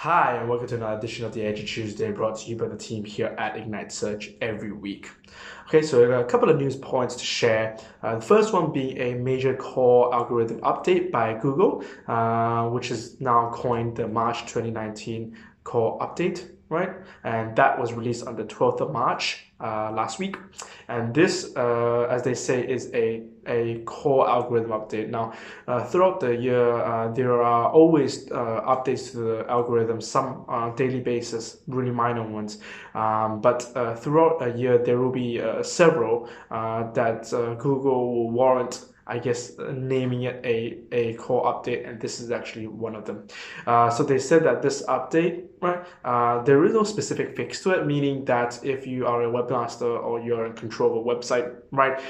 Hi, and welcome to another edition of the EduTuesday brought to you by the team here at Ignite Search every week. Okay, so a couple of news points to share. The first one being a major core algorithm update by Google, which is now coined the March 2019 core update, right? And that was released on the 12th of March last week. And this, as they say, is a core algorithm update. Now, throughout the year, there are always updates to the algorithm, some on a daily basis, really minor ones. But throughout a year, there will be several that Google will warrant, I guess, naming it a core update, and this is actually one of them. So they said that this update, right, there is no specific fix to it, meaning that if you are a webmaster or you're in control of a website, right,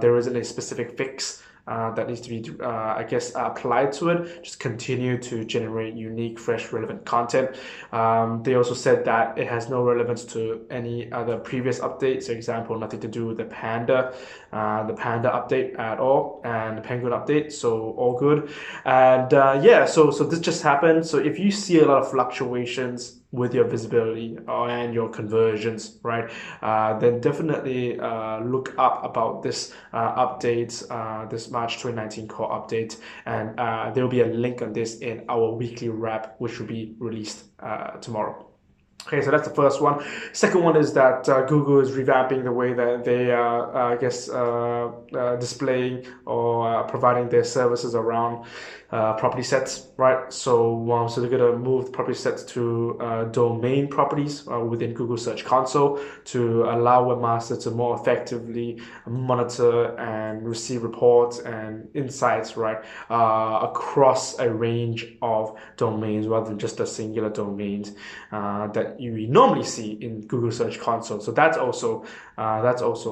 there isn't a specific fix that needs to be, I guess, applied to it. Just continue to generate unique, fresh, relevant content. They also said that it has no relevance to any other previous updates. For example, nothing to do with the Panda update at all, and the Penguin update. So all good. And yeah, so this just happened. So if you see a lot of fluctuations with your visibility and your conversions, right, then definitely look up about this update, this March 2019 core update, and there will be a link on this in our weekly wrap, which will be released tomorrow. Okay, so that's the first one. Second one is that Google is revamping the way that they are, I guess, displaying or providing their services around property sets, right? So they're going to move property sets to domain properties within Google Search Console to allow webmasters to more effectively monitor and receive reports and insights, right, across a range of domains rather than just a singular domains that you normally see in Google Search Console. So that's also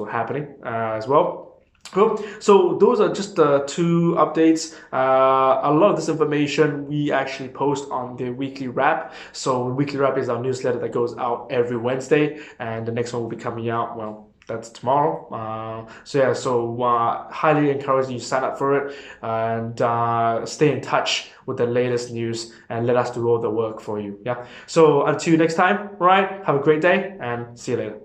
happening as well. Cool. So those are just the two updates. A lot of this information we actually post on the weekly wrap. So weekly wrap is our newsletter that goes out every Wednesday, and the next one will be coming out, well, that's tomorrow. So highly encourage you to sign up for it and stay in touch with the latest news and let us do all the work for you. Yeah. So until next time, right? Have a great day and see you later.